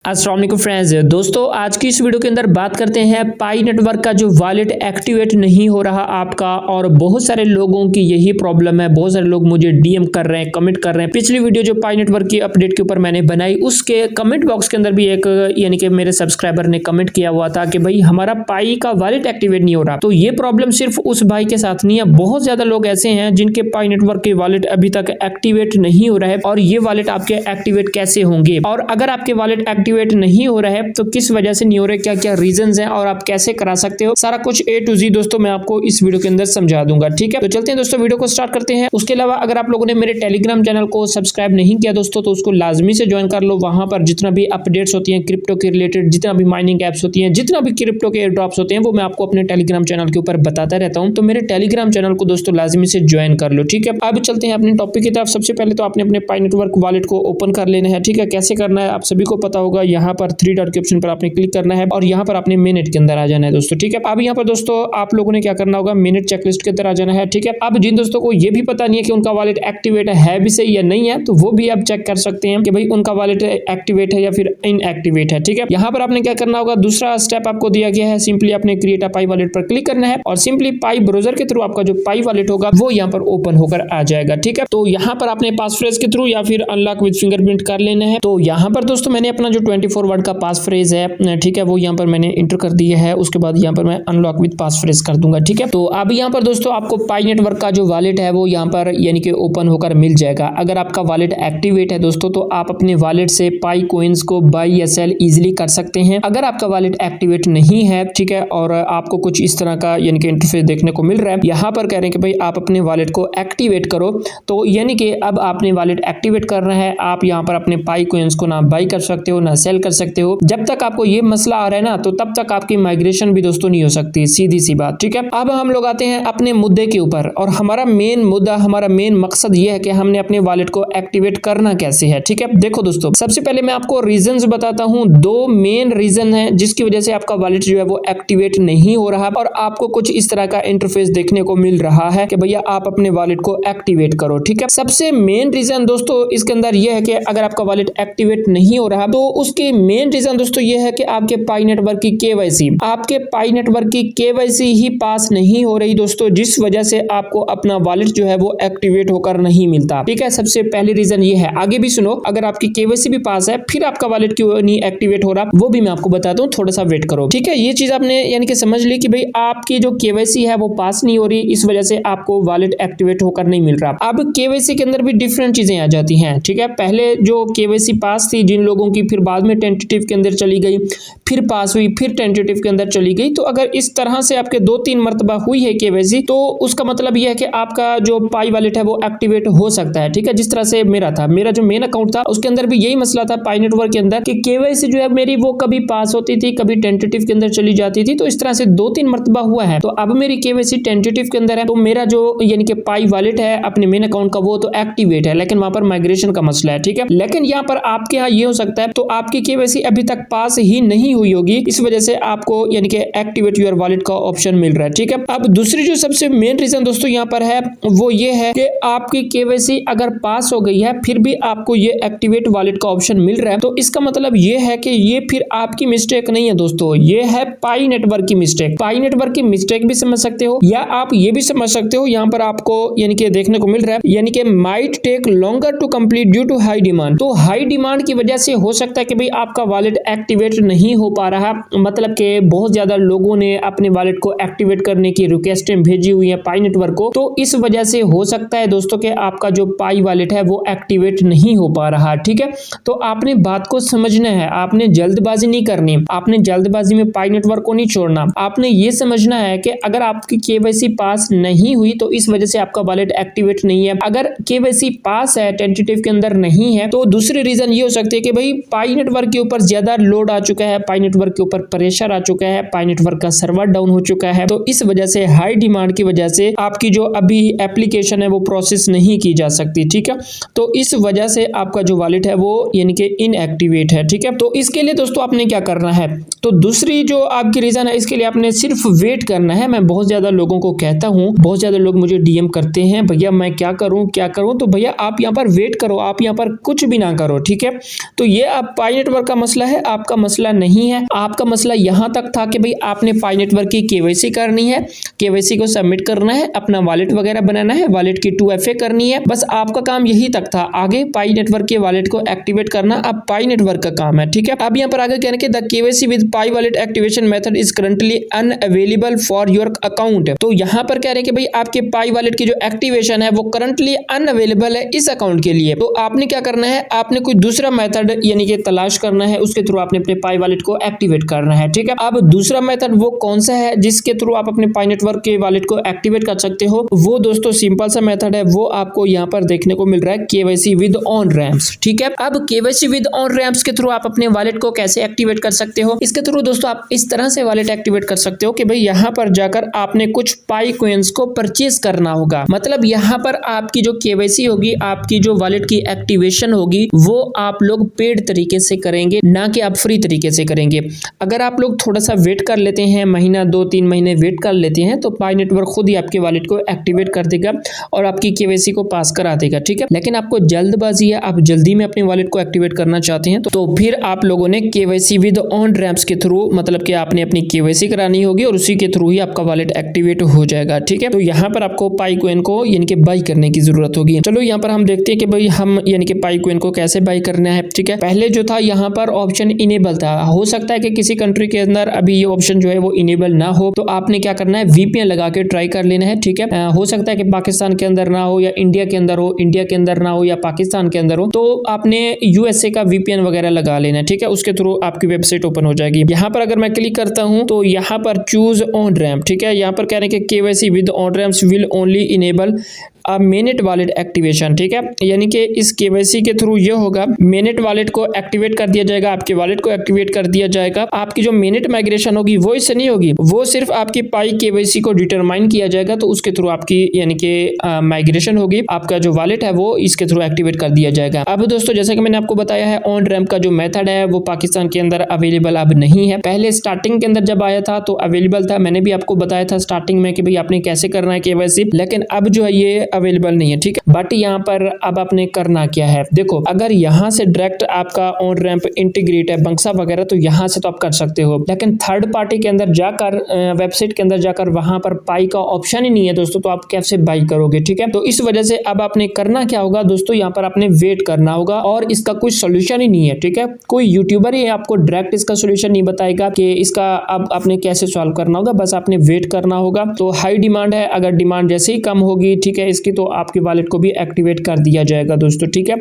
अस्सलाम वालेकुम फ्रेंड्स। दोस्तों आज की इस वीडियो के अंदर बात करते हैं पाई नेटवर्क का जो वॉलेट एक्टिवेट नहीं हो रहा आपका, और बहुत सारे लोगों की यही प्रॉब्लम है। बहुत सारे लोग मुझे डीएम कर रहे हैं, कमेंट कर रहे हैं। पिछली वीडियो जो पाई नेटवर्क की अपडेट के ऊपर मैंने बनाई, उसके कमेंट बॉक्स के अंदर भी एक यानी कि मेरे सब्सक्राइबर ने कमेंट किया हुआ था कि भाई हमारा पाई का वॉलेट एक्टिवेट नहीं हो रहा। तो ये प्रॉब्लम सिर्फ उस भाई के साथ नहीं है, बहुत ज्यादा लोग ऐसे हैं जिनके पाई नेटवर्क के वॉलेट अभी तक एक्टिवेट नहीं हो रहा है। और ये वॉलेट आपके एक्टिवेट कैसे होंगे, और अगर आपके वॉलेट एक्टिवेट नहीं हो रहा है तो किस वजह से नहीं हो रहे, क्या क्या रीजंस हैं और आप कैसे करा सकते हो, सारा कुछ A to Z दोस्तों मैं आपको इस वीडियो के अंदर समझा दूंगा। ठीक है, तो चलते हैं दोस्तों, वीडियो को स्टार्ट करते हैं। उसके अलावा अगर आप लोगों ने मेरे टेलीग्राम चैनल को सब्सक्राइब नहीं किया दोस्तों, तो उसको लाजमी से ज्वाइन कर लो। वहां पर जितना भी अपडेट्स होती हैं क्रिप्टो के रिलेटेड, जितना भी माइनिंग एप्स होती हैं, जितना भी क्रिप्टो के एयर ड्रॉप्स होते हैं, वो मैं आपको अपने टेलीग्राम चैनल के ऊपर बताता रहता हूं। तो मेरे टेलीग्राम चैनल को दोस्तों लाजमी से ज्वाइन कर लो। ठीक है, अब चलते हैं अपने टॉपिक की तरफ। सबसे पहले तो आपने अपने पाई नेटवर्क वॉलेट को ओपन कर लेना है। ठीक है, कैसे करना है आप सभी को पता होगा। यहाँ पर 3 डॉट के ऑप्शन पर आपने क्लिक करना है और यहाँ पर आपने मिनट के अंदर आ जाना है दोस्तों। ठीक है, अब यहाँ पर दोस्तों आप लोगों ने क्या करना होगा, मिनट चेकलिस्ट के अंदर आ जाना है। ठीक है, अब जिन दोस्तों को ये भी पता नहीं है कि उनका वॉलेट एक्टिवेट है भी सही या नहीं है, तो वो भी आप चेक कर सकते हैं कि भाई उनका वॉलेट एक्टिवेट है या फिर इनएक्टिवेट है। ठीक है, यहाँ पर आपने क्या करना होगा, दूसरा स्टेप आपको दिया गया है, सिंपली आपने क्रिएट अ पाई वॉलेट पर क्लिक करना है और सिंपली पाई ब्राउजर के थ्रू आपका जो पाई वॉलेट होगा वो यहाँ पर ओपन होकर आ जाएगा। ठीक है, तो यहाँ पर आपने पास फ्रेज के थ्रू या फिर अनलॉक विद फिंगरप्रिंट कर लेना है। तो यहाँ पर दोस्तों मैंने अपना जो 24 वर्ड का पास फ्रेज है, ठीक है, वो यहाँ पर मैंने इंटर कर दिया है। उसके बाद यहाँ पर मैं अनलॉक विद पास फ्रेज कर दूंगा। ठीक है, तो अब यहाँ पर दोस्तों आपको पाई नेटवर्क का जो वॉलेट है वो यहाँ पर यानी कि ओपन होकर मिल जाएगा। अगर आपका वॉलेट एक्टिवेट है दोस्तों, तो आप अपने वॉलेट से पाई कॉइन्स को बाई या सेल इजीली कर सकते हैं। अगर आपका वॉलेट एक्टिवेट नहीं है, ठीक है, और आपको कुछ इस तरह का यानी कि इंटरफेस देखने को मिल रहा है, यहाँ पर कह रहे हैं कि भाई आप अपने वॉलेट को एक्टिवेट करो। तो यानी कि अब आपने वॉलेट एक्टिवेट करना है। आप यहाँ पर अपने पाई कॉइन्स को ना बाई कर सकते हो ना सेल कर सकते हो। जब तक आपको ये मसला आ रहा है ना, तो तब तक आपकी माइग्रेशन भी दोस्तों नहीं हो सकती, सीधी सी बात। ठीक है, अब हम लोग आते हैं अपने मुद्दे के ऊपर, और हमारा मेन मुद्दा, हमारा मेन मकसद ये है कि हमने अपने वॉलेट को एक्टिवेट करना कैसे है। ठीक है, देखो दोस्तों, सबसे पहले मैं आपको रीजंस बताता हूँ। 2 मेन रीजन है जिसकी वजह से आपका वॉलेट जो है वो एक्टिवेट नहीं हो रहा और आपको कुछ इस तरह का इंटरफेस देखने को मिल रहा है कि भैया आप अपने वॉलेट को एक्टिवेट करो। ठीक है, सबसे मेन रीजन दोस्तों इसके अंदर यह है कि अगर आपका वॉलेट एक्टिवेट नहीं हो रहा, तो उसके मेन रीजन दोस्तों यह है कि आपके पाई नेटवर्क की केवाईसी, आपके पाई नेटवर्क की केवाईसी ही पास नहीं हो रही दोस्तों, जिस वजह से आपको अपना वॉलेट जो है वो एक्टिवेट होकर नहीं मिलता। ठीक है, सबसे पहली रीजन ये है। आगे भी सुनो, अगर आपकी केवाईसी भी पास है फिर आपका वॉलेट क्यों नहीं एक्टिवेट हो रहा, वो भी मैं आपको बताता हूँ, थोड़ा सा वेट करो। ठीक है, ये चीज आपने यानी कि समझ ली कि भाई आपकी जो केवाईसी है वो पास नहीं हो रही, इस वजह से आपको वॉलेट एक्टिवेट होकर नहीं मिल रहा। अब केवाईसी के अंदर भी डिफरेंट चीजें आ जाती हैं। ठीक है, पहले जो केवाईसी पास थी जिन लोगों की, फिर बाद में टेंटेटिव के अंदर चली गई, फिर पास हुई, फिर टेंटेटिव के अंदर चली गई। तो अगर इस तरह से आपके 2-3 मर्तबा हुई है केवाईसी, तो उसका मतलब यह है कि आपका जो पाई वॉलेट है वो एक्टिवेट हो सकता है। ठीक है, जिस तरह से मेरा था, मेरा जो मेन अकाउंट था उसके अंदर भी यही मसला था पाई नेटवर्क के अंदर कि केवाईसी जो है मेरी वो कभी पास होती थी, कभी टेंटेटिव के अंदर चली जाती थी। तो इस तरह से 2-3 मर्तबा हुआ है। तो अब मेरी केवाईसी टेंटेटिव के अंदर है, तो मेरा जो यानी कि पाई वॉलेट है अपने मेन अकाउंट का वो तो एक्टिवेट है, लेकिन वहां पर माइग्रेशन का मसला है। ठीक है, लेकिन यहाँ पर आपके यहाँ ये हो सकता है तो आपकी केवाईसी अभी तक पास ही नहीं हुई होगी, इस वजह से आपको यानी कि एक्टिवेट योर वॉलेट का ऑप्शन मिल रहा है। ठीक है, अब दूसरी जो सबसे मेन रीजन दोस्तों यहाँ पर है वो ये है कि आपकी केवाईसी अगर पास हो गई है फिर भी आपको ये एक्टिवेट वॉलेट का ऑप्शन मिल रहा है, तो इसका मतलब ये है कि ये फिर आपकी मिस्टेक नहीं है दोस्तों, ये है पाई नेटवर्क की मिस्टेक। पाई नेटवर्क की मिस्टेक भी समझ सकते हो, या आप ये भी समझ सकते हो, यहाँ पर आपको यानी कि देखने को मिल रहा है यानी कि might take longer to complete due to high demand. तो हाई डिमांड की वजह से हो सकता है कि भाई आपका वॉलेट एक्टिवेट नहीं हो पा रहा, मतलब कि बहुत ज्यादा लोगों ने अपने वॉलेट को एक्टिवेट करने की रिक्वेस्टें भेजी हुई है पाई नेटवर्क को, तो इस वजह से हो सकता है दोस्तों कि आपका जो पाई वॉलेट है वो एक्टिवेट नहीं हो पा रहा। ठीक है, तो आपने बात को समझना है, आपने जल्दबाजी नहीं करनी, आपने जल्दबाजी में पाई नेटवर्क को नहीं छोड़ना। आपने ये समझना है कि अगर आपकी केवाईसी पास नहीं हुई तो इस वजह से आपका वॉलेट एक्टिवेट नहीं है। अगर केवाईसी पास है, टेंटेटिव के अंदर नहीं है, तो दूसरी रीजन ये हो सकती है कि भाई पाई नेटवर्क के ऊपर ज्यादा लोड आ चुका है, पाई नेटवर्क के ऊपर प्रेशर आ चुका है, पाई नेटवर्क का सर्वर डाउन हो चुका है, तो इस वजह से हाई डिमांड की वजह से आपकी जो अभी एप्लीकेशन है वो प्रोसेस नहीं की जा सकती। ठीक है, तो इस वजह से आपका जो वॉलेट है वो यानी कि इनएक्टिवेट है। ठीक है, तो इसके लिए दोस्तों आपने क्या करना है, तो दूसरी जो आपकी रीजन है इसके लिए आपने सिर्फ वेट करना है। मैं बहुत ज्यादा लोगों को कहता हूँ, बहुत ज्यादा लोग मुझे डीएम करते हैं, भैया मैं क्या करूं, तो भैया आप यहाँ पर वेट करो, आप यहाँ पर कुछ भी ना करो। ठीक है, तो ये आप पाई नेटवर्क का मसला है, आपका मसला नहीं है। आपका मसला यहां तक था कि भाई आपने पाई नेटवर्क की केवाईसी करनी है, केवाईसी को सबमिट करना है, अपना वॉलेट वगैरह बनाना है, वॉलेट की 2FA करनी है, बस आपका काम यही तक था। आगे पाई नेटवर्क के वॉलेट को एक्टिवेट करना अब पाई नेटवर्क का काम है, ठीक है। अब यहाँ पर आगे कहने के the KYC with pi wallet activation method is currently unavailable for your account. तो यहाँ पर कह रहे हैं कि भाई आपके पाई वॉलेट की जो एक्टिवेशन है वो करंटली अनअवेलेबल है इस अकाउंट के लिए। तो आपने क्या करना है, आपने कोई दूसरा मेथड यानी कि तलाश करना है, उसके थ्रू आपने अपने पाई वॉलेट को एक्टिवेट करना है, ठीक है। अब दूसरा मेथड वो कौन सा है जिसके थ्रू आप अपने पाई नेटवर्क के वॉलेट को एक्टिवेट कर सकते हो? वो दोस्तों सिंपल सा मेथड है, वो आपको यहाँ पर देखने को मिल रहा है केवाईसी विद ऑन रैम्प्स, ठीक है। अब केवाईसी विद ऑन रैम्प्स के थ्रू आप अपने वॉलेट को कैसे एक्टिवेट कर सकते हो? इसके थ्रू दोस्तों आप इस तरह से वॉलेट एक्टिवेट कर सकते हो कि भाई यहाँ पर जाकर आपने कुछ पाई कॉइन्स को परचेज करना होगा। मतलब यहाँ पर आपकी जो केवाईसी होगी, आपकी जो वॉलेट की एक्टिवेशन होगी, वो आप लोग पेड तरीके से करेंगे, ना कि आप फ्री तरीके से करेंगे। अगर आप लोग थोड़ा सा वेट कर लेते हैं, महीना 2-3 महीने वेट कर लेते हैं, तो पाई नेटवर्क खुद ही आपके वॉलेट को एक्टिवेट कर देगा और आपकी केवाईसी को पास करा देगा, ठीक है। लेकिन आपको जल्दबाजी है, आप जल्दी में अपने वॉलेट को एक्टिवेट करना चाहते हैं, तो फिर आप लोगों ने केवाईसी विद ऑन रैम्प्स के थ्रू, मतलब कि आपने अपनी केवाईसी करानी होगी और उसी के थ्रू ही आपका वॉलेट एक्टिवेट हो जाएगा, ठीक है। तो यहाँ पर आपको पाई कॉइन को यानी कि बाई करने की जरूरत होगी। चलो यहाँ पर हम देखते हैं कि भाई हम यानी कि पाई कॉइन को कैसे बाई करना है, ठीक है। पहले जो था यहाँ पर ऑप्शन इनेबल था, हो सकता है कि किसी कंट्री के अंदर अभी ये ऑप्शन जो है वो इनेबल ना हो, तो आपने क्या करना है, VPN लगा के ट्राई कर लेना है, ठीक है। हो सकता है कि पाकिस्तान के अंदर ना हो या इंडिया के अंदर हो, इंडिया के अंदर ना हो या पाकिस्तान के अंदर हो, तो आपने USA का VPN वगैरह लगा लेना है, ठीक है। उसके थ्रू आपकी वेबसाइट ओपन हो जाएगी। यहाँ पर अगर मैं क्लिक करता हूँ तो यहाँ पर चूज ऑन रैम्प, ठीक है। यहाँ पर कह रहे हैं कि KYC with on ramps will only enable mainnet wallet activation, ठीक है। यानी कि इस केवाईसी के थ्रू ये होगा, मेनेट वॉलेट को एक्टिवेट कर दिया जाएगा, आपके वॉलेट को एक्टिवेट कर दिया जाएगा। आपकी जो मेनेट माइग्रेशन होगी वो इससे नहीं होगी, वो सिर्फ आपकी पाई केवाईसी को डिटरमाइन किया जाएगा, तो उसके थ्रू आपकी यानी कि माइग्रेशन होगी, आपका जो वॉलेट है वो इसके थ्रू एक्टिवेट कर दिया जाएगा। अब दोस्तों जैसे कि मैंने आपको बताया है, ऑन रैम्प का जो मेथड है वो पाकिस्तान के अंदर अवेलेबल अब नहीं है। पहले स्टार्टिंग के अंदर जब आया था तो अवेलेबल था, मैंने भी आपको बताया था स्टार्टिंग में कि भाई आपने कैसे करना है केवाईसी, लेकिन अब जो है ये अवेलेबल नहीं है, ठीक है। बट यहाँ पर अब आपने करना क्या है, देखो अगर यहाँ से डायरेक्ट आपका ऑन रैम्प इंटीग्रेट है बंक्सा वगैरह, तो यहाँ से तो आप कर सकते हो, लेकिन थर्ड पार्टी के अंदर जाकर वेबसाइट के अंदर जाकर वहां पर पाई का ऑप्शन ही नहीं है दोस्तों, तो आप कैसे बाई करोगे, ठीक है। तो इस वजह से अब आपने करना क्या होगा दोस्तों, यहाँ पर आपने वेट करना होगा और इसका कोई सोल्यूशन ही नहीं है, ठीक है। कोई यूट्यूबर ही आपको डायरेक्ट इसका सोल्यूशन नहीं बताएगा कि इसका अब आपने कैसे सॉल्व करना होगा, बस आपने वेट करना होगा। तो हाई डिमांड है, अगर डिमांड जैसे ही कम होगी, ठीक है, इसकी, तो आपके वॉलेट को भी एक्टिवेट कर दिया जाएगा दोस्तों, ठीक है।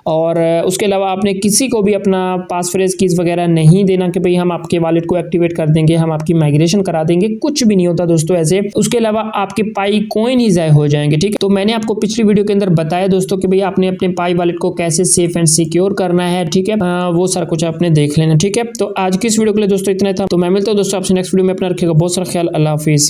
और उसके अलावा आपने किसी को भी अपना पासफ्रेज कीज वगैरह नहीं देना कि भाई हम आपके वॉलेट को एक्टिवेट कर देंगे, हम आपकी माइग्रेशन करा देंगे, कुछ भी नहीं होता दोस्तों ऐसे। उसके अलावा आपके पाई कॉइन ही ज़ाय हो जाएंगे, ठीक है। तो मैंने आपको पिछली वीडियो के अंदर बताया दोस्तों कि भाई आपने अपने पाई वॉलेट को कैसे सेफ एंड सिक्योर करना है, ठीक है। वो सारा कुछ आपने देख लेना, ठीक है। तो आज की इस वीडियो के लिए दोस्तों इतना था, तो मैं मिलता हूँ दोस्तों आपसे नेक्स्ट वीडियो में। अपना रखिएगा बहुत सारा ख्याल, अल्लाह हाफिज।